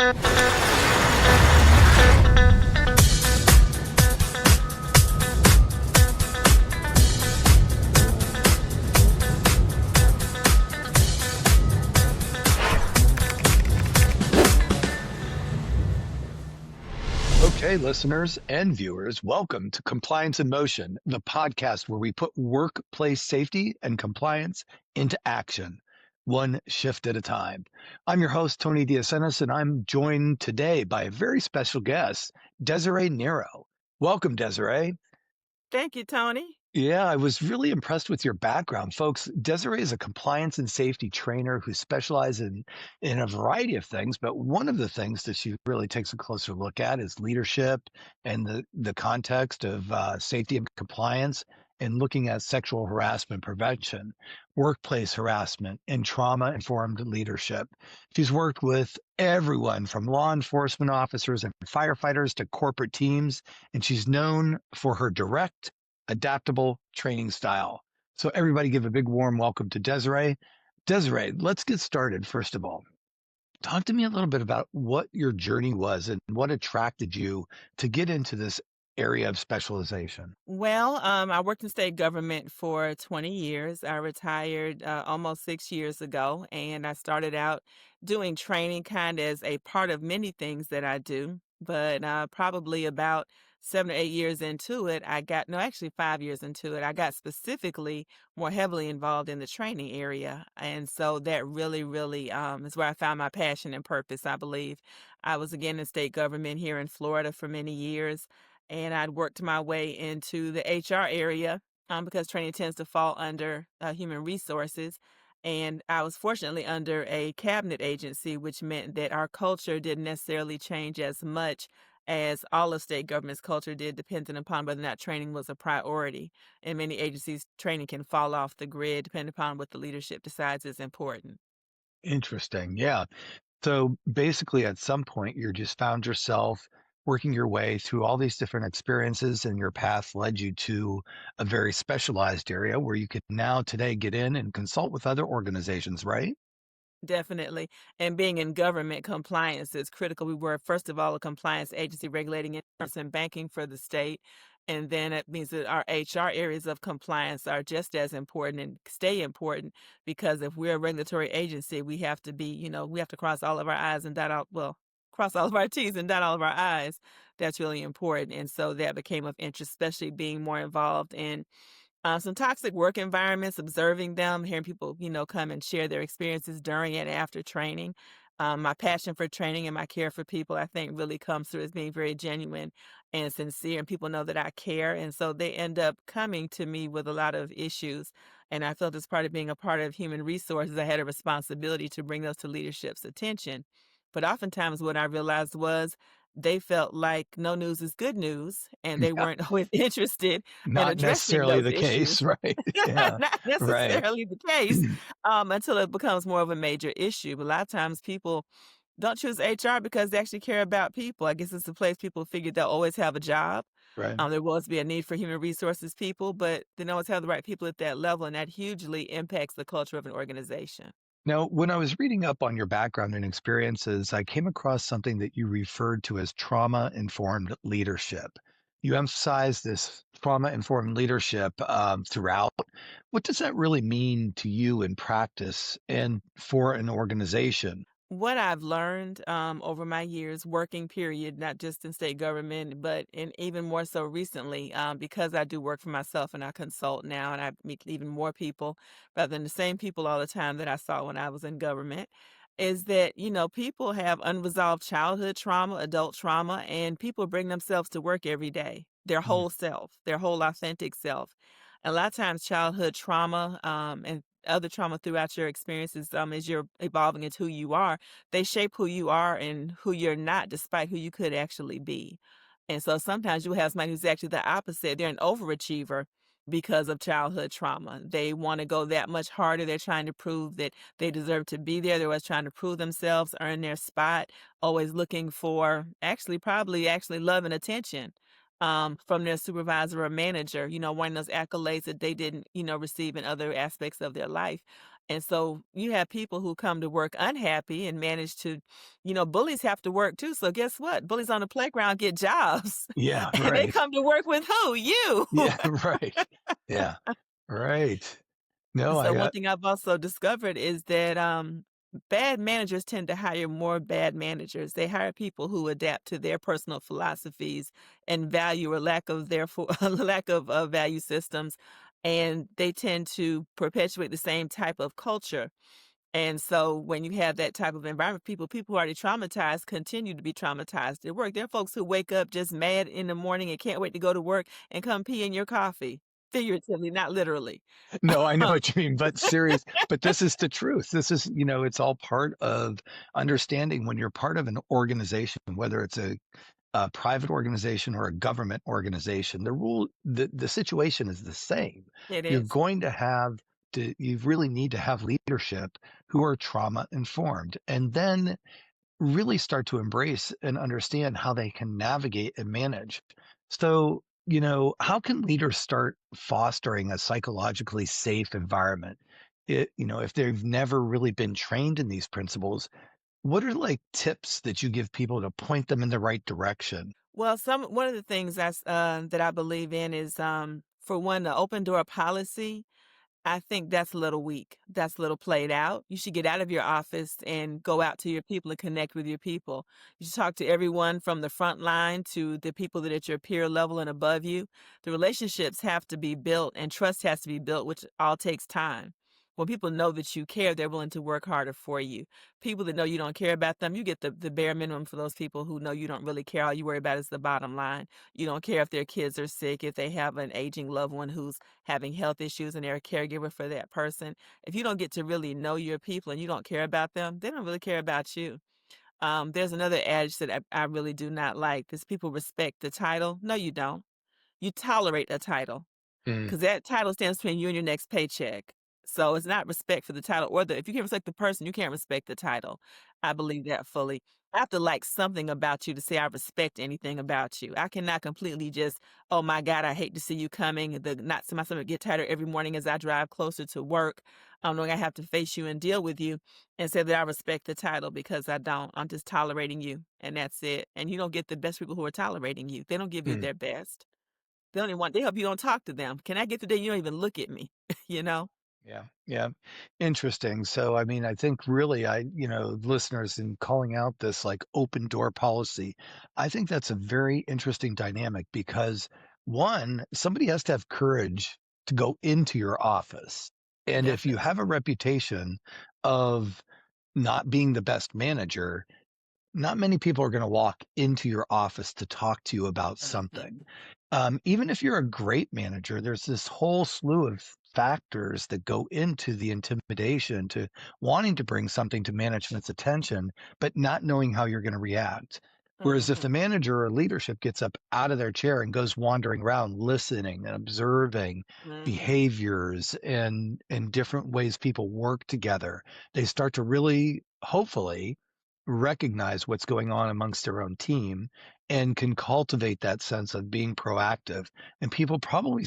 Okay, listeners and viewers, welcome to Compliance in Motion, the podcast where we put workplace safety and compliance into action, one shift at a time. I'm your host, Tony Diacenis, and I'm joined today by a very special guest, Desirée Nero. Welcome, Desirée. Thank you, Tony. Yeah, I was really impressed with your background, folks. Desirée is a compliance and safety trainer who specializes in a variety of things, but one of the things that she really takes a closer look at is leadership and the context of safety and compliance, and looking at sexual harassment prevention, workplace harassment, and trauma-informed leadership. She's worked with everyone from law enforcement officers and firefighters to corporate teams, and she's known for her direct adaptable training style. So everybody give a big warm welcome to Desirée. Desirée, let's get started first of all. Talk to me a little bit about what your journey was and what attracted you to get into this area of specialization. Well, I worked in state government for 20 years. I retired almost 6 years ago, and I started out doing training kind of as a part of many things that I do. But probably about 7 or 8 years into it, no, actually 5 years into it, I got specifically more heavily involved in the training area. And so that really is where I found my passion and purpose, I believe. I was again in state government here in Florida for many years, and I'd worked my way into the HR area because training tends to fall under human resources. And I was fortunately under a cabinet agency, which meant that our culture didn't necessarily change as much as all of state government's culture did, depending upon whether or not training was a priority. In many agencies, training can fall off the grid depending upon what the leadership decides is important. Interesting. Yeah. So basically, at some point, you just found yourself working your way through all these different experiences, and your path led you to a very specialized area where you could now today get in and consult with other organizations, right? Definitely. And being in government, compliance is critical. We were, first of all, a compliance agency regulating insurance and banking for the state. And then it means that our HR areas of compliance are just as important and stay important, because if we're a regulatory agency, we have to be, we have to cross all of our I's and cross all of our T's and dot all of our I's. That's really important. And so that became of interest, especially being more involved in some toxic work environments, observing them, hearing people, come and share their experiences during and after training. My passion for training and my care for people, I think, really comes through as being very genuine and sincere, and people know that I care. And so they end up coming to me with a lot of issues. And I felt as part of being a part of human resources, I had a responsibility to bring those to leadership's attention. But oftentimes, what I realized was they felt like no news is good news, and they Yeah, weren't always interested in not addressing necessarily those the issues. case, right? Yeah, Not right. necessarily the case, until it becomes more of a major issue. But a lot of times people don't choose HR because they actually care about people. I guess it's a place people figure they'll always have a job. Right. There will always be a need for human resources people, but they don't always have the right people at that level, and that hugely impacts the culture of an organization. Now, when I was reading up on your background and experiences, I came across something that you referred to as trauma-informed leadership. You emphasize this trauma-informed leadership throughout. What does that really mean to you in practice and for an organization? What I've learned over my years working period, not just in state government, but in even more so recently, because I do work for myself and I consult now, and I meet even more people rather than the same people all the time that I saw when I was in government, is that, people have unresolved childhood trauma, adult trauma, and people bring themselves to work every day, their Mm, whole self, their whole authentic self. A lot of times childhood trauma, and other trauma throughout your experiences, as you're evolving into who you are, they shape who you are and who you're not, despite who you could actually be. And so sometimes you have somebody who's actually the opposite. They're an overachiever because of childhood trauma. They want to go that much harder. They're trying to prove that they deserve to be there. They're always trying to prove themselves, earn their spot, always looking for probably love and attention from their supervisor or manager, wanting those accolades that they didn't, receive in other aspects of their life. And so you have people who come to work unhappy and manage to, bullies have to work too. So guess what? Bullies on the playground get jobs Yeah, and they right. come to work with who? You. Yeah, right. Yeah, right. No, So I one thing I've also discovered is that bad managers tend to hire more bad managers. They hire people who adapt to their personal philosophies and value or lack of their lack of value systems, and they tend to perpetuate the same type of culture. And so when you have that type of environment, people who are already traumatized continue to be traumatized at work. There are folks who wake up just mad in the morning and can't wait to go to work and come pee in your coffee, figuratively, not literally. no, I know what you mean, but serious but this is the truth. This is, it's all part of understanding when you're part of an organization, whether it's a private organization or a government organization, the situation is the same. It You're is. going to have you really need to have leadership who are trauma informed, and then really start to embrace and understand how they can navigate and manage. So, how can leaders start fostering a psychologically safe environment? If they've never really been trained in these principles, what are like tips that you give people to point them in the right direction? Well, one of the things that I believe in is, for one, the open door policy. I think that's a little weak. That's a little played out. You should get out of your office and go out to your people and connect with your people. You should talk to everyone from the front line to the people that are at your peer level and above you. The relationships have to be built and trust has to be built, which all takes time. When people know that you care, they're willing to work harder for you. People that know you don't care about them, you get the bare minimum for those people who know you don't really care. All you worry about is the bottom line. You don't care if their kids are sick, if they have an aging loved one who's having health issues and they're a caregiver for that person. If you don't get to really know your people and you don't care about them, they don't really care about you. There's another adage that I really do not like. Is people respect the title. No, you don't. You tolerate a title. Mm, 'Cause that title stands between you and your next paycheck. So it's not respect for the title or if you can't respect the person, you can't respect the title. I believe that fully. I have to like something about you to say I respect anything about you. I cannot completely just, "Oh my god, I hate to see you coming." The not My stomach get tighter every morning as I drive closer to work, knowing I have to face you and deal with you and say that I respect the title because I don't. I'm just tolerating you, and that's it. And you don't get the best people who are tolerating you. They don't give you mm. their best. They hope you don't talk to them. Can I get the day you don't even look at me? You know? Yeah, yeah. Interesting. So, I mean, I think really, listeners in calling out this like open door policy, I think that's a very interesting dynamic because one, somebody has to have courage to go into your office. And if you Definitely. have a reputation of not being the best manager, not many people are going to walk into your office to talk to you about something. Mhm. Even if you're a great manager, there's this whole slew of factors that go into the intimidation to wanting to bring something to management's attention, but not knowing how you're going to react. Whereas if the Mhm. manager or leadership gets up out of their chair and goes wandering around listening and observing Mhm. behaviors and different ways people work together, they start to really, hopefully, recognize what's going on amongst their own team and can cultivate that sense of being proactive. And people probably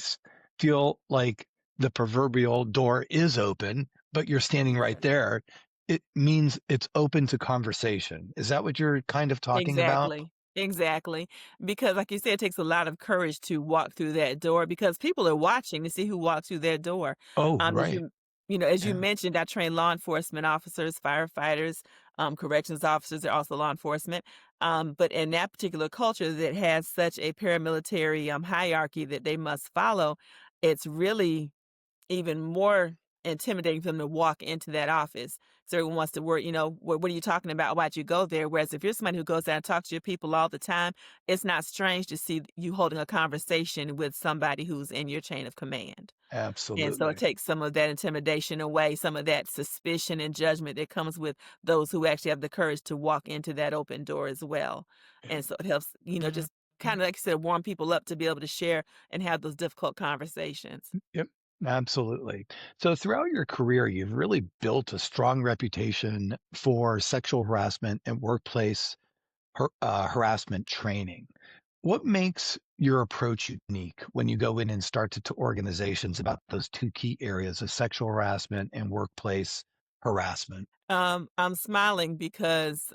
feel like the proverbial door is open, but you're standing right Yes. there. It means it's open to conversation. Is that what you're kind of talking about? Exactly. Exactly. Because like you said, it takes a lot of courage to walk through that door because people are watching to see who walks through that door. Oh, As right. as you Yeah, mentioned, I train law enforcement officers, firefighters, corrections officers, they're also law enforcement. But in that particular culture that has such a paramilitary hierarchy that they must follow, it's really even more intimidating for them to walk into that office. So everyone wants to work, what are you talking about? Why'd you go there? Whereas if you're somebody who goes out and talks to your people all the time, it's not strange to see you holding a conversation with somebody who's in your chain of command. And so it absolutely. takes some of that intimidation away, some of that suspicion and judgment that comes with those who actually have the courage to walk into that open door as well. And so it helps, just kind of like you said, warm people up to be able to share and have those difficult conversations. Yep, absolutely. So throughout your career, you've really built a strong reputation for sexual harassment and workplace harassment training. What makes your approach unique when you go in and start to organizations about those two key areas of sexual harassment and workplace harassment? I'm smiling because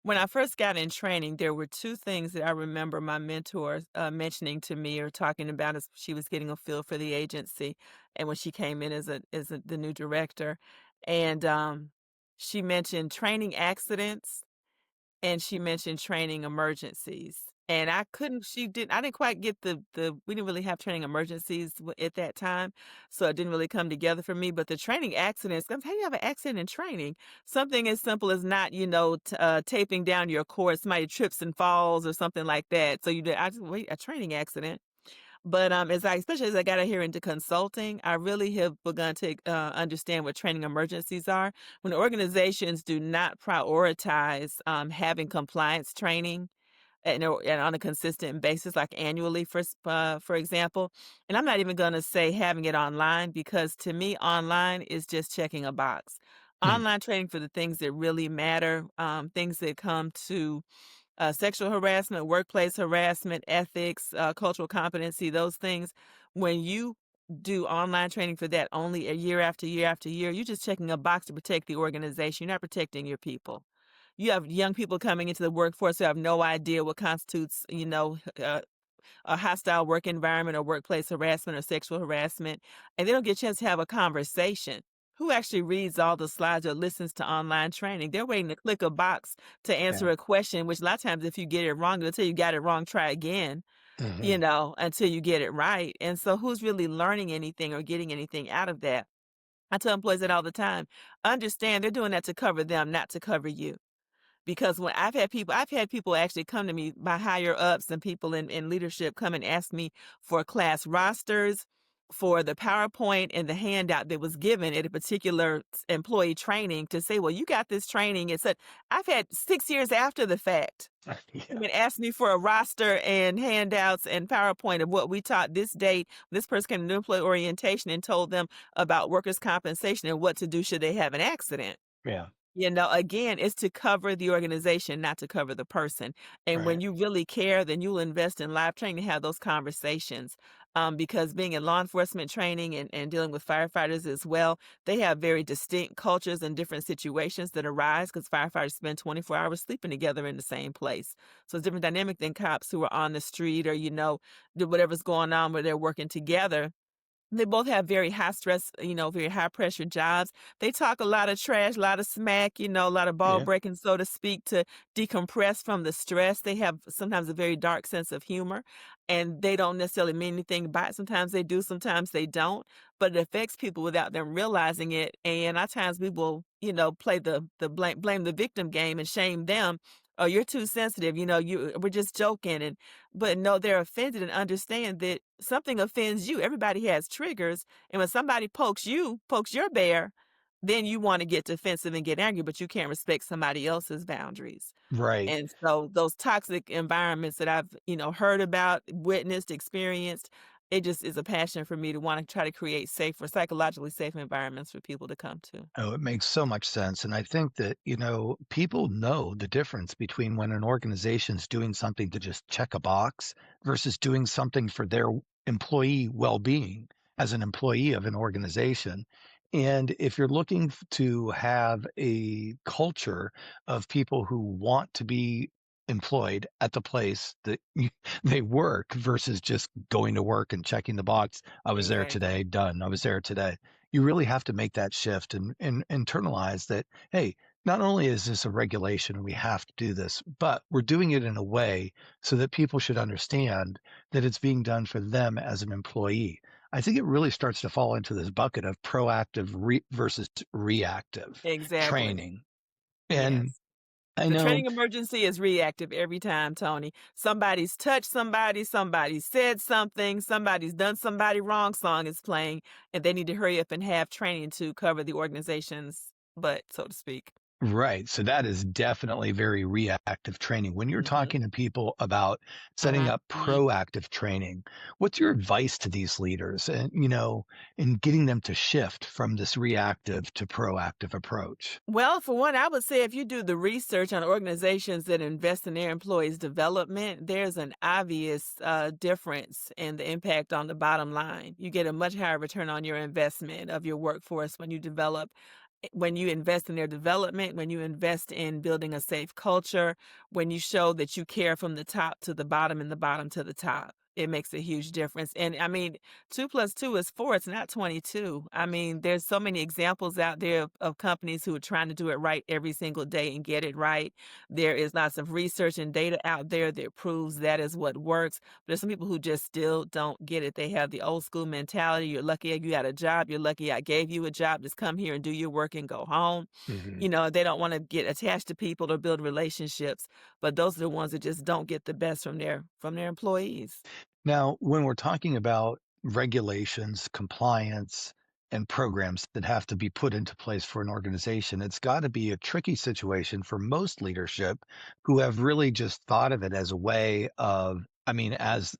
when I first got in training, there were two things that I remember my mentor mentioning to me or talking about as she was getting a feel for the agency, and when she came in the new director, and she mentioned training accidents and she mentioned training emergencies. And I didn't quite get we didn't really have training emergencies at that time. So it didn't really come together for me. But the training accidents, how do you have an accident in training? Something as simple as not, taping down your cord, somebody trips and falls or something like that. So I just, wait, a training accident. But, especially as I got out here into consulting, I really have begun to, understand what training emergencies are. When organizations do not prioritize, having compliance training and on a consistent basis, like annually for example, and I'm not even gonna say having it online because to me, online is just checking a box. Mm, Online training for the things that really matter, things that come to sexual harassment, workplace harassment, ethics, cultural competency, those things. When you do online training for that only a year after year after year, you're just checking a box to protect the organization. You're not protecting your people. You have young people coming into the workforce who have no idea what constitutes, a hostile work environment or workplace harassment or sexual harassment, and they don't get a chance to have a conversation. Who actually reads all the slides or listens to online training? They're waiting to click a box to yeah. answer a question, which a lot of times if you get it wrong, they'll tell you got it wrong, try again, Hmm. until you get it right. And so who's really learning anything or getting anything out of that? I tell employees that all the time. Understand they're doing that to cover them, not to cover you. Because when I've had people actually come to me, my higher ups and people in leadership come and ask me for class rosters, for the PowerPoint and the handout that was given at a particular employee training to say, well, you got this training. It's I've had 6 years after the fact. Come Yeah. and ask me for a roster and handouts and PowerPoint of what we taught this date. This person came to employee orientation and told them about workers' compensation and what to do should they have an accident. Yeah. Again, it's to cover the organization, not to cover the person. And Right. when you really care, then you'll invest in live training to have those conversations. Because being in law enforcement training and dealing with firefighters as well, they have very distinct cultures and different situations that arise because firefighters spend 24 hours sleeping together in the same place. So it's different dynamic than cops who are on the street or, do whatever's going on where they're working together. They both have very high stress, very high pressure jobs. They talk a lot of trash, a lot of smack, a lot of ball Yeah. breaking, so to speak, to decompress from the stress. They have sometimes a very dark sense of humor and they don't necessarily mean anything by it. Sometimes they do, sometimes they don't, but it affects people without them realizing it. And at times we will, play the blame the victim game and shame them. Oh, you're too sensitive. We're just joking. But no, they're offended and understand that something offends you. Everybody has triggers. And when somebody pokes your bear, then you want to get defensive and get angry, but you can't respect somebody else's boundaries. Right. And so those toxic environments that I've, heard about, witnessed, experienced, it just is a passion for me to want to try to create safer, psychologically safe environments for people to come to. Oh, it makes so much sense. And I think that, people know the difference between when an organization's doing something to just check a box versus doing something for their employee well-being as an employee of an organization. And if you're looking to have a culture of people who want to be employed at the place that they work versus just going to work and checking the box, I was there Exactly. today, done. I was there today. You really have to make that shift and internalize that, hey, not only is this a regulation and we have to do this, but we're doing it in a way so that people should understand that it's being done for them as an employee. I think it really starts to fall into this bucket of proactive versus reactive Exactly. training. And Yes. I The know, training emergency is reactive every time, Tony. Somebody's touched somebody, somebody said something, somebody's done somebody wrong, song is playing, and they need to hurry up and have training to cover the organization's butt, so to speak. Right. So that is definitely very reactive training. When you're Mhm. talking to people about setting Uh-huh. up Mhm. proactive training, what's your advice to these leaders and, in getting them to shift from this reactive to proactive approach? Well, for one, I would say if you do the research on organizations that invest in their employees' development, there's an obvious difference in the impact on the bottom line. You get a much higher return on your investment of your workforce when you when you invest in their development, when you invest in building a safe culture, when you show that you care from the top to the bottom and the bottom to the top. It makes a huge difference. And I mean, 2 plus 2 is 4, it's not 22. I mean, there's so many examples out there of companies who are trying to do it right every single day and get it right. There is lots of research and data out there that proves that is what works. There's some people who just still don't get it. They have the old school mentality. You're lucky you got a job. You're lucky I gave you a job. Just come here and do your work and go home. Mhm. They don't want to get attached to people or build relationships, but those are the ones that just don't get the best from their employees. Now, when we're talking about regulations, compliance, and programs that have to be put into place for an organization, it's got to be a tricky situation for most leadership who have really just thought of it as a way of, as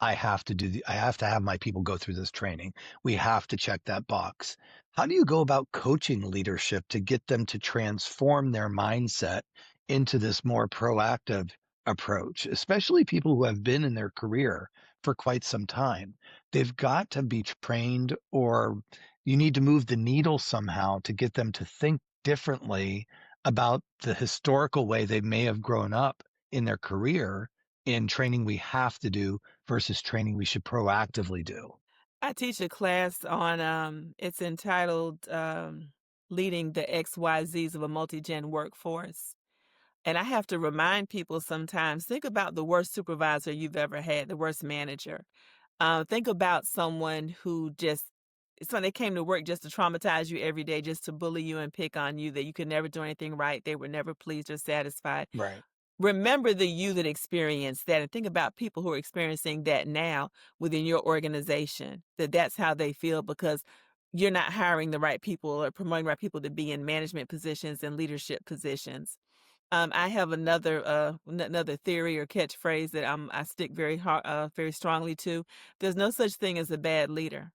I have to have my people go through this training. We have to check that box. How do you go about coaching leadership to get them to transform their mindset into this more proactive approach, especially people who have been in their career for quite some time? They've got to be trained, or you need to move the needle somehow to get them to think differently about the historical way they may have grown up in their career in training we have to do versus training we should proactively do. I teach a class on, it's entitled, Leading the XYZs of a Multi-Gen Workforce. And I have to remind people sometimes, think about the worst supervisor you've ever had, the worst manager. Think about someone who just, so they came to work just to traumatize you every day, just to bully you and pick on you, that you could never do anything right. They were never pleased or satisfied. Right. Remember the you that experienced that, and think about people who are experiencing that now within your organization, that's how they feel because you're not hiring the right people or promoting the right people to be in management positions and leadership positions. I have another theory or catchphrase that I stick very strongly to. There's no such thing as a bad leader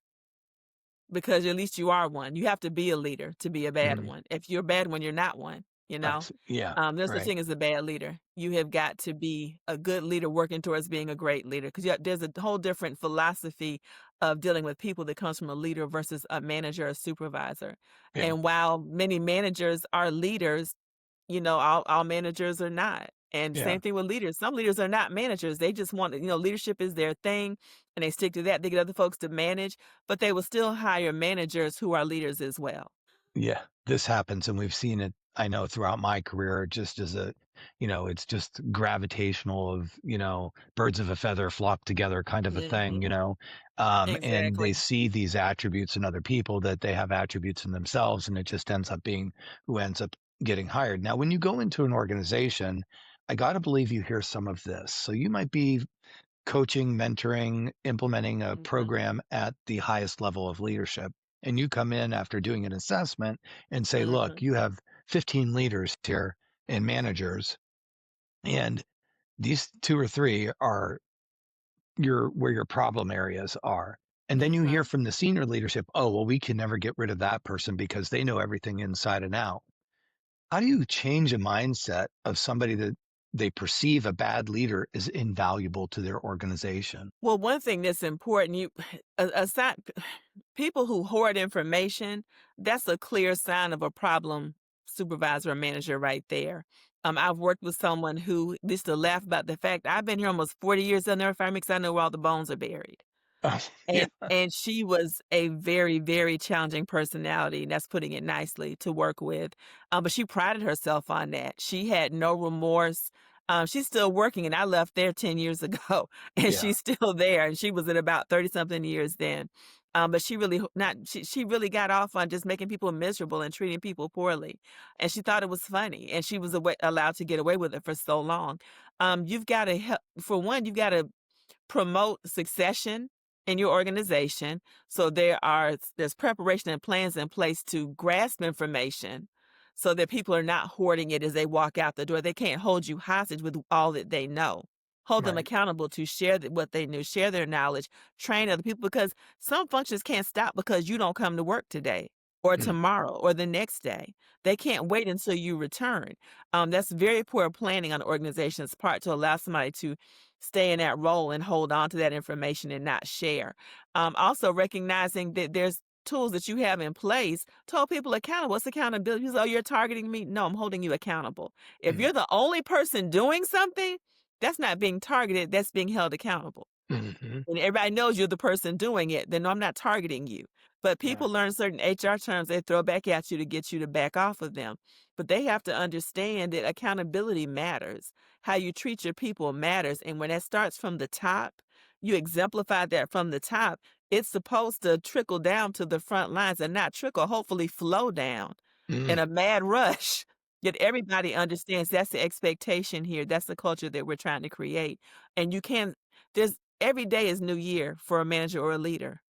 because at least you are one. You have to be a leader to be a bad Mhm. one. If you're a bad one, you're not one, you know? Yeah, There's no such right. thing as a bad leader. You have got to be a good leader working towards being a great leader because there's a whole different philosophy of dealing with people that comes from a leader versus a manager or supervisor. Yeah, And while many managers are leaders, all managers are not. And yeah. same thing with leaders. Some leaders are not managers. They just want, leadership is their thing and they stick to that. They get other folks to manage, but they will still hire managers who are leaders as well. Yeah, this happens, and we've seen it, I know, throughout my career, just as it's just gravitational of, birds of a feather flock together kind of a thing, Mhm. and they Exactly. see these attributes in other people that they have attributes in themselves, and it just ends up being who ends up getting hired. Now, when you go into an organization, I got to believe you hear some of this. So you might be coaching, mentoring, implementing a Mhm. program at the highest level of leadership. And you come in after doing an assessment and say, look, Mhm. you have 15 leaders here and managers, and these two or three are where your problem areas are. And then you hear Mhm. from the senior leadership, oh, well, we can never get rid of that person because they know everything inside and out. How do you change a mindset of somebody that they perceive a bad leader is invaluable to their organization? Well, one thing that's important, aside people who hoard information, that's a clear sign of a problem supervisor or manager right there. I've worked with someone who used to laugh about the fact I've been here almost 40 years. They'll never fire me because I know where all the bones are buried. Yeah. And she was a very, very challenging personality, and that's putting it nicely, to work with, but she prided herself on that. She had no remorse. She's still working, and I left there 10 years ago, and Yeah. she's still there, and she was at about 30 something years then. But she really not she really got off on just making people miserable and treating people poorly, and she thought it was funny, and she was allowed to get away with it for so long. You've gotta help for one, you've gotta promote succession in your organization. So there's preparation and plans in place to grasp information so that people are not hoarding it as they walk out the door. They can't hold you hostage with all that they know. Hold them Right. accountable to share what they knew, share their knowledge, train other people because some functions can't stop because you don't come to work today or Mm, tomorrow or the next day. They can't wait until you return. That's very poor planning on the organization's part to allow somebody to stay in that role and hold on to that information and not share. Also recognizing that there's tools that you have in place to hold people accountable. What's accountability? You say, oh, you're targeting me. No, I'm holding you accountable. If mm, you're the only person doing something, that's not being targeted. That's being held accountable mhm. and everybody knows you're the person doing it, then no, I'm not targeting you. But Yeah. people learn certain HR terms they throw back at you to get you to back off of them. But they have to understand that accountability matters. How you treat your people matters. And when that starts from the top, you exemplify that from the top, it's supposed to trickle down to the front lines and not trickle, hopefully flow down in Mm, a mad rush. Yet everybody understands that's the expectation here. That's the culture that we're trying to create. And you can't, there's every day is new year for a manager or a leader.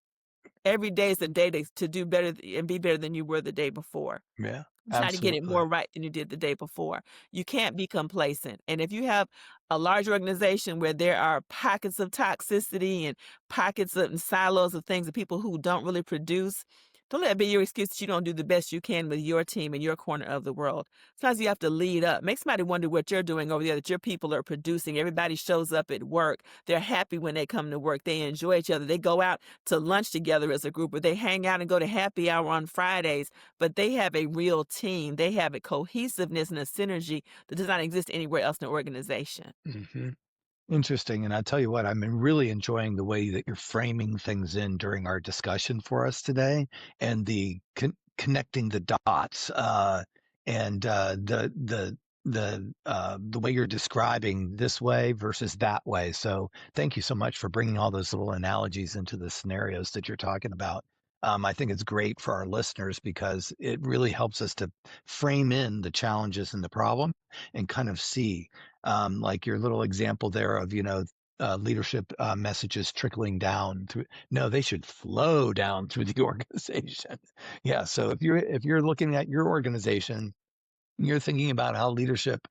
Every day is a day to do better and be better than you were the day before. yeah, Try to get it absolutely. more right than you did the day before. You can't be complacent. And if you have a large organization where there are pockets of toxicity and pockets of and silos of things of people who don't really produce, don't let it be your excuse that you don't do the best you can with your team in your corner of the world. Sometimes you have to lead up. Make somebody wonder what you're doing over there, that your people are producing. Everybody shows up at work. They're happy when they come to work. They enjoy each other. They go out to lunch together as a group, or they hang out and go to happy hour on Fridays, but they have a real team. They have a cohesiveness and a synergy that does not exist anywhere else in the organization. Mhm. Interesting, and I tell you what, I'm really enjoying the way that you're framing things in during our discussion for us today, and the connecting the dots, and the way you're describing this way versus that way. So, thank you so much for bringing all those little analogies into the scenarios that you're talking about. I think it's great for our listeners because it really helps us to frame in the challenges and the problem and kind of see like your little example there of leadership messages trickling down through. No, they should flow down through the organization. Yeah, so if you're looking at your organization, you're thinking about how leadership,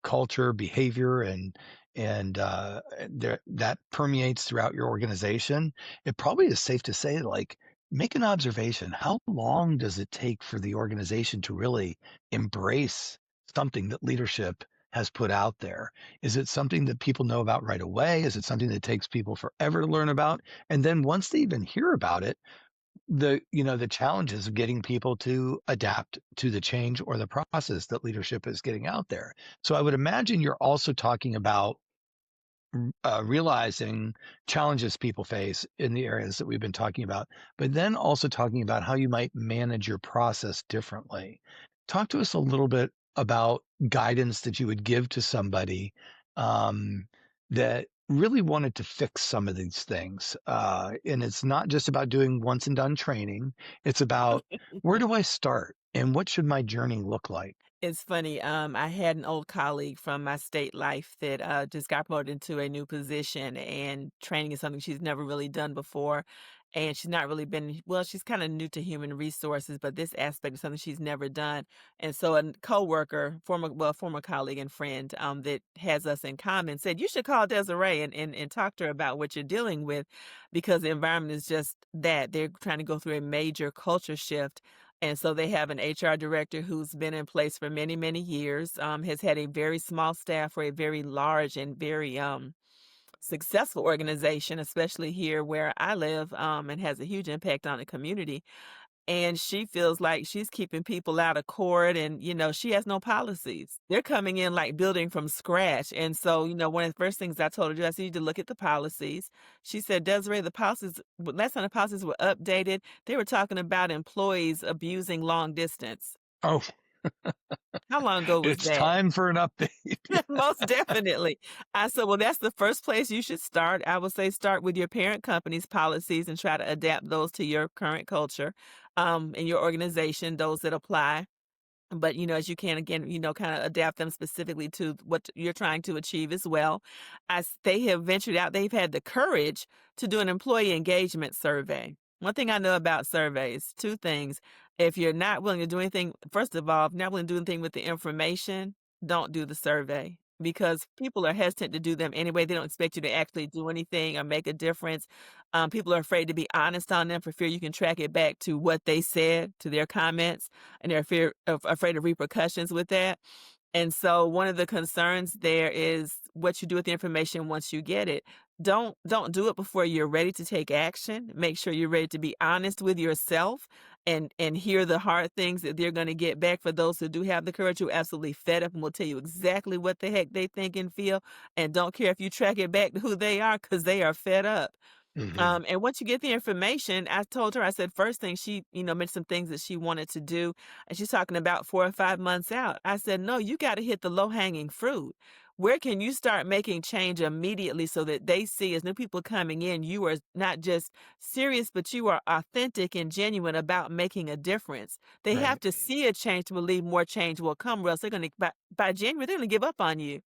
culture, behavior, and that permeates throughout your organization. It probably is safe to say, like, make an observation. How long does it take for the organization to really embrace something that leadership has put out there? Is it something that people know about right away? Is it something that takes people forever to learn about? And then once they even hear about it, the challenges of getting people to adapt to the change or the process that leadership is getting out there. So I would imagine you're also talking about realizing challenges people face in the areas that we've been talking about, but then also talking about how you might manage your process differently. Talk to us a little bit about guidance that you would give to somebody um, that really wanted to fix some of these things. And it's not just about doing once and done training, it's about where do I start and what should my journey look like? It's funny, I had an old colleague from my state life that, just got promoted into a new position, and training is something she's never really done before, and she's not really been well, she's kinda new to human resources, but this aspect is something she's never done, and so a coworker, former colleague and friend, that has us in common said, "You should call Desiree and talk to her about what you're dealing with," because the environment is just that, they're trying to go through a major culture shift, and so they have an HR director who's been in place for many, many years, has had a very small staff for a very large and very successful organization, especially here where I live, and has a huge impact on the community. And she feels like she's keeping people out of court and, she has no policies. They're coming in like building from scratch. And so, one of the first things I told her to do, I said, you need to look at the policies. She said, Desiree, the policies, last time the policies were updated, they were talking about employees abusing long distance. Oh, How long ago was it's that? time for an update. Most definitely. I said, well, that's the first place you should start. I would say start with your parent company's policies and try to adapt those to your current culture, in your organization, those that apply. But, as you can, again, kind of adapt them specifically to what you're trying to achieve as well. As they have ventured out, they've had the courage to do an employee engagement survey. One thing I know about surveys, two things. If you're not willing to do anything, first of all, if you're not willing to do anything with the information, don't do the survey because people are hesitant to do them anyway. They don't expect you to actually do anything or make a difference. People are afraid to be honest on them for fear you can track it back to what they said, to their comments, and afraid of repercussions with that. And so one of the concerns there is what you do with the information once you get it. Don't do it before you're ready to take action. Make sure you're ready to be honest with yourself and hear the hard things that they're going to get back. For those who do have the courage, who are absolutely fed up and will tell you exactly what the heck they think and feel and don't care if you track it back to who they are because they are fed up. Hmm. And once you get the information, I told her, I said, first thing she, mentioned some things that she wanted to do. And she's talking about 4 or 5 months out. I said, no, you got to hit the low hanging fruit. Where can you start making change immediately so that they see as new people coming in, you are not just serious, but you are authentic and genuine about making a difference. They have Right. to see a change to believe more change will come, or else they're going to, by January, they're going to give up on you.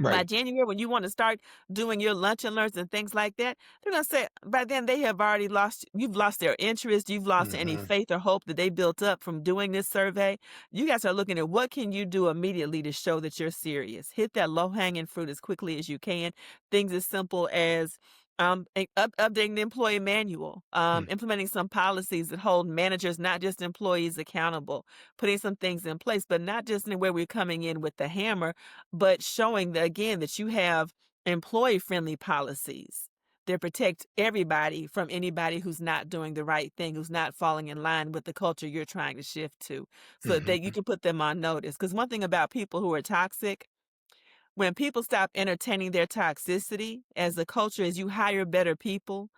By Right. January, when you wanna start doing your lunch and learns and things like that, they're gonna say by then they have already lost you've lost their interest, you've lost any Hmm. faith or hope that they built up from doing this survey. You guys are looking at what can you do immediately to show that you're serious. Hit that low-hanging fruit as quickly as you can. Things as simple as, updating the employee manual, implementing some policies that hold managers, not just employees, accountable, putting some things in place, but not just in where we're coming in with the hammer, but showing that again that you have employee friendly policies that protect everybody from anybody who's not doing the right thing, who's not falling in line with the culture you're trying to shift to, so that you Hmm. can put them on notice. Because one thing about people who are toxic, when people stop entertaining their toxicity as a culture, as you hire better people,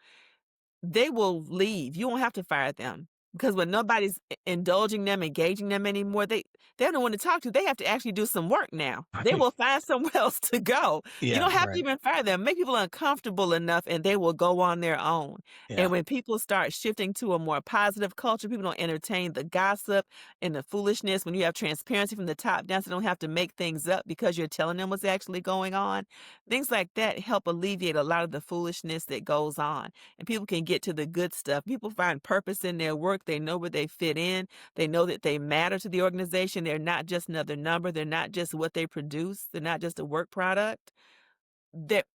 they will leave. You won't have to fire them because when nobody's indulging them, engaging them anymore, they don't want to talk to. They have to actually do some work now. They Right. will find somewhere else to go. You Yeah. don't have to Right. even fire them. Make people uncomfortable enough and they will go on their own. And Yeah. when people start shifting to a more positive culture, people don't entertain the gossip and the foolishness. When you have transparency from the top down, so they don't have to make things up because you're telling them what's actually going on. Things like that help alleviate a lot of the foolishness that goes on and people can get to the good stuff. People find purpose in their work. They know where they fit in. They know that they matter to the organization. They're not just another number. They're not just what they produce. They're not just a work product. That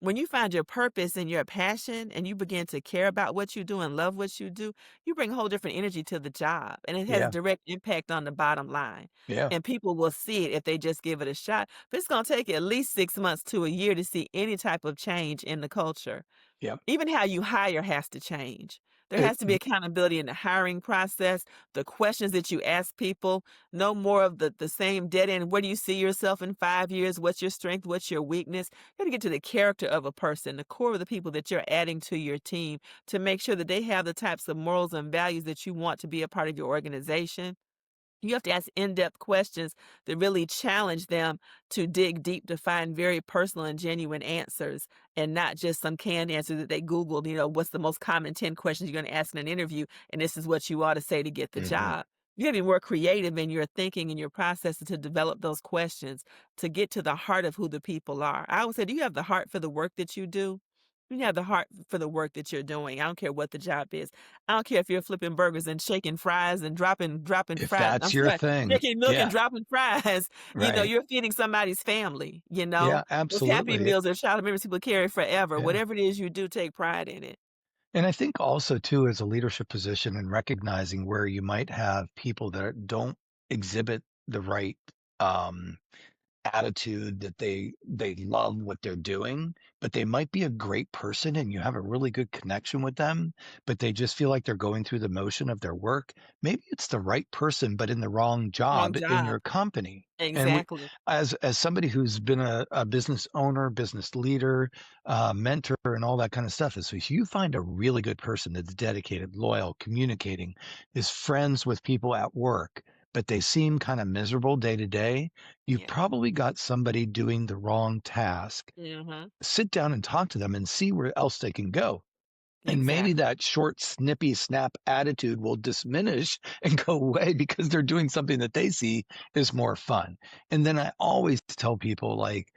when you find your purpose and your passion and you begin to care about what you do and love what you do, you bring a whole different energy to the job and it has a Yeah. direct impact on the bottom line. Yeah. And people will see it if they just give it a shot. But it's going to take at least 6 months to a year to see any type of change in the culture. Yeah. Even how you hire has to change. There It, has to be accountability in the hiring process, the questions that you ask people, no more of the same dead end. Where do you see yourself in 5 years? What's your strength? What's your weakness? You got to get to the character of a person, the core of the people that you're adding to your team to make sure that they have the types of morals and values that you want to be a part of your organization. You have to ask in-depth questions that really challenge them to dig deep to find very personal and genuine answers and not just some canned answer that they Googled, what's the most common 10 questions you're going to ask in an interview, and this is what you ought to say to get the hmm job. You got to be more creative in your thinking and your processes to develop those questions to get to the heart of who the people are. I always say, do you have the heart for the work that you do? You have the heart for the work that you're doing. I don't care what the job is. I don't care if you're flipping burgers and shaking fries and dropping If fries. I'm that's your sorry, thing. making milk and Yeah. dropping fries. Right. You're feeding somebody's family, Yeah. Those Happy Absolutely. Meals are child memories people carry forever. Yeah. Whatever it is you do, take pride in it. And I think also too, as a leadership position and recognizing where you might have people that don't exhibit the right um, attitude, that they love what they're doing, but they might be a great person and you have a really good connection with them, but they just feel like they're going through the motion of their work. Maybe it's the right person, but in the wrong Wrong job in job. your company. And Exactly. as somebody who's been a business owner, business leader, mentor, and all that kind of stuff, is if you find a really good person that's dedicated, loyal, communicating, is friends with people at work, but they seem kind of miserable day to day, you've Yeah. probably got somebody doing the wrong task. Mhm. Sit down and talk to them and see where else they can go. And maybe Exactly. that short, snippy snap attitude will diminish and go away because they're doing something that they see is more fun. And then I always tell people, like,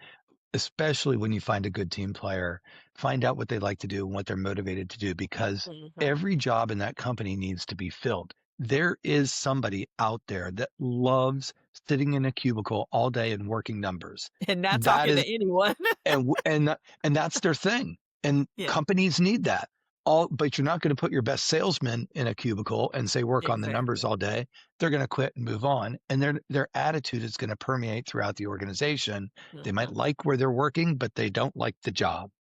especially when you find a good team player, find out what they like to do and what they're motivated to do because Mhm. every job in that company needs to be filled. there is somebody out there that loves sitting in a cubicle all day and working numbers. And not That talking to is anyone. and that's their thing, and Yeah, companies need that. All but you're not gonna put your best salesman in a cubicle and say, "Work on the numbers exactly. all day." They're gonna quit and move on, and their attitude is gonna permeate throughout the organization. They might Mhm. like where they're working, but they don't like the job.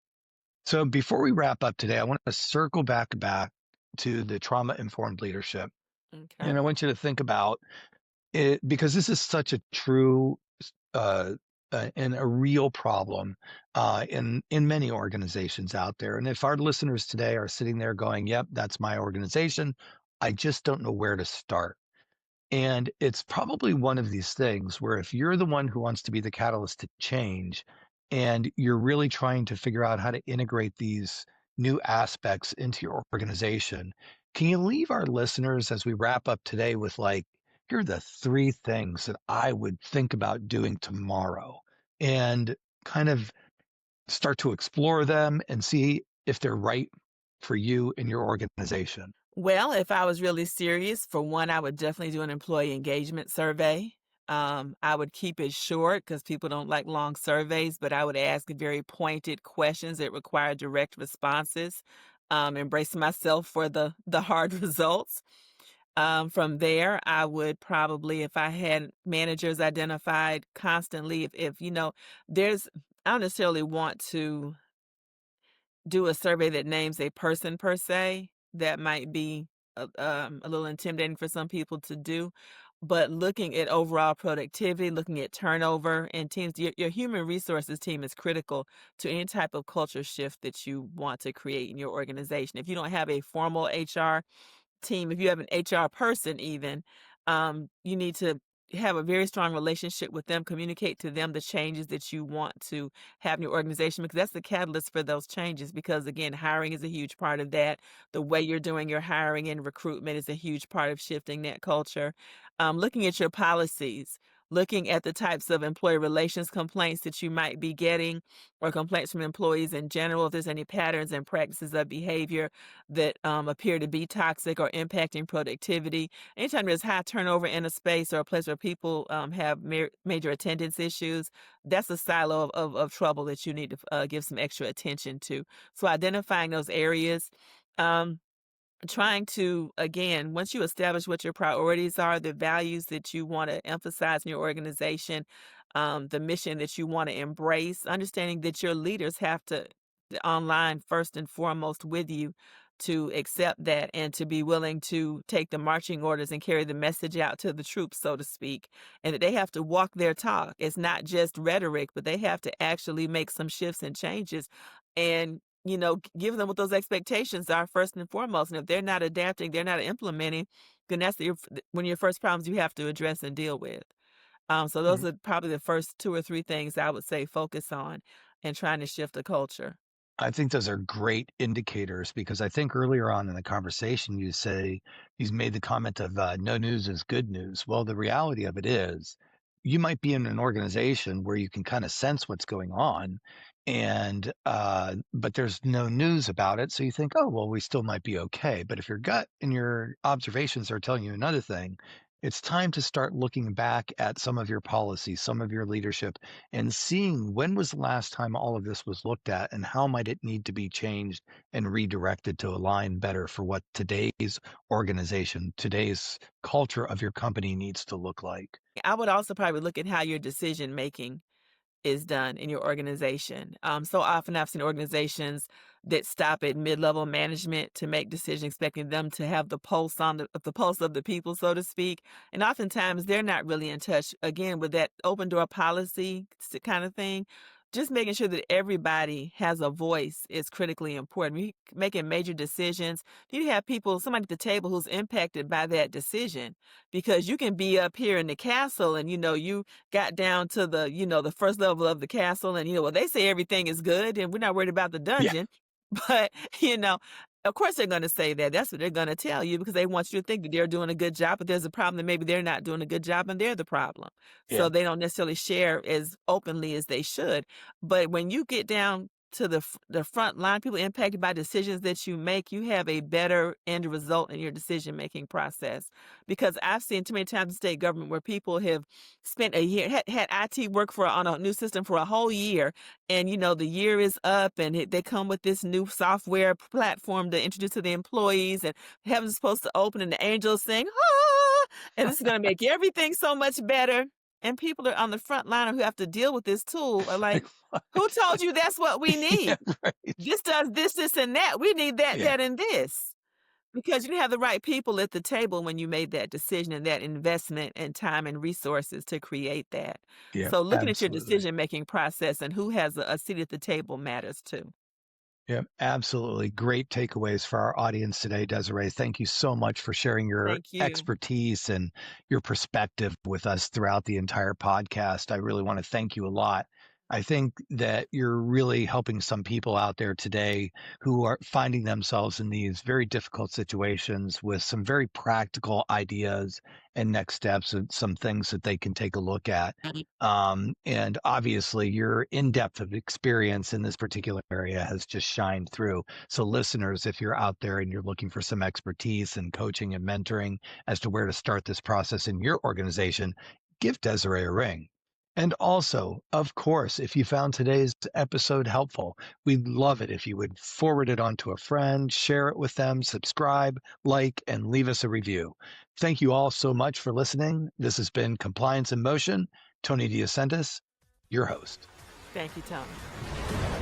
So before we wrap up today, I want to circle back to the trauma-informed leadership, and Okay. I want you to think about it because this is such a true uh, and a real problem in many organizations out there. And if our listeners today are sitting there going, "Yep, that's my organization," I just don't know where to start. And it's probably one of these things where if you're the one who wants to be the catalyst to change and you're really trying to figure out how to integrate these new aspects into your organization, can you leave our listeners as we wrap up today with like, here are the three things that I would think about doing tomorrow and kind of start to explore them and see if they're right for you and your organization? Well, if I was really serious, for one, I would definitely do an employee engagement survey. I would keep it short because people don't like long surveys, but I would ask very pointed questions that require direct responses. Embrace myself for the hard results. From there, I would probably, if I had managers identified constantly, if there's, I don't necessarily want to do a survey that names a person per se. That might be a little intimidating for some people to do. But looking at overall productivity, looking at turnover and teams, your human resources team is critical to any type of culture shift that you want to create in your organization. If you don't have a formal HR team, if you have an HR person even, you need to have a very strong relationship with them, communicate to them the changes that you want to have in your organization because that's the catalyst for those changes. Because again, hiring is a huge part of that. The way you're doing your hiring and recruitment is a huge part of shifting that culture. Looking at your policies, looking at the types of employee relations complaints that you might be getting or complaints from employees in general, if there's any patterns and practices of behavior that appear to be toxic or impacting productivity. Anytime there's high turnover in a space or a place where people have major attendance issues, that's a silo of trouble that you need to give some extra attention to. So identifying those areas. Um, Trying to, again, once you establish what your priorities are, the values that you want to emphasize in your organization, the mission that you want to embrace, understanding that your leaders have to online first and foremost with you to accept that and to be willing to take the marching orders and carry the message out to the troops, so to speak, and that they have to walk their talk. It's not just rhetoric, but they have to actually make some shifts and changes. And give them what those expectations are first and foremost. And if they're not adapting, they're not implementing, then that's one of your first problems you have to address and deal with. So those are probably the first two or three things I would say focus on and trying to shift the culture. I think those are great indicators because I think earlier on in the conversation you made the comment of no news is good news. Well, the reality of it is you might be in an organization where you can kind of sense what's going on and but there's no news about it. So you think, oh well, we still might be okay. But if your gut and your observations are telling you another thing, it's time to start looking back at some of your policies, some of your leadership, and seeing when was the last time all of this was looked at and how might it need to be changed and redirected to align better for what today's organization, today's culture of your company needs to look like. I would also probably look at how your decision making is done in your organization. So often I've seen organizations that stop at mid-level management to make decisions, expecting them to have the pulse of the people, so to speak. And oftentimes they're not really in touch again with that open door policy kind of thing. Just making sure that everybody has a voice is critically important. Making major decisions, you need to have somebody at the table who's impacted by that decision, because you can be up here in the castle and you got down to the first level of the castle and, well, they say everything is good and we're not worried about the Yeah. dungeon. But, you know, of course they're going to say that. That's what they're going to tell you because they want you to think that they're doing a good job, but there's a problem that maybe they're not doing a good job and they're the problem. Yeah. So they don't necessarily share as openly as they should. But when you get down to the front line, people impacted by decisions that you make, you have a better end result in your decision-making process. Because I've seen too many times in state government where people have spent a year, had IT work on a new system for a whole year, and, the year is up, and they come with this new software platform to introduce to the employees, and heaven's supposed to open, and the angels sing, "Ah!" And this is gonna make everything so much better, and people are on the front line who have to deal with this tool are like, Like, "Who what? told you that's what we Yeah, need? right. This does this, and that. We need that, Yeah. that, and this." Because you didn't have the right people at the table when you made that decision and that investment and time and resources to create that. Yeah, So looking at your absolutely. decision-making process and who has a seat at the table matters too. Yeah, absolutely. Great takeaways for our audience today, Desiree. Thank you so much for sharing your Thank you. expertise and your perspective with us throughout the entire podcast. I really want to thank you a lot. I think that you're really helping some people out there today who are finding themselves in these very difficult situations with some very practical ideas and next steps and some things that they can take a look at. And obviously, your in depth of experience in this particular area has just shined through. So, listeners, if you're out there and you're looking for some expertise and coaching and mentoring as to where to start this process in your organization, give Desiree a ring. And also, of course, if you found today's episode helpful, we'd love it if you would forward it on to a friend, share it with them, subscribe, like, and leave us a review. Thank you all so much for listening. This has been Compliance in Motion. Tony DeSantis, your host. Thank you, Tony.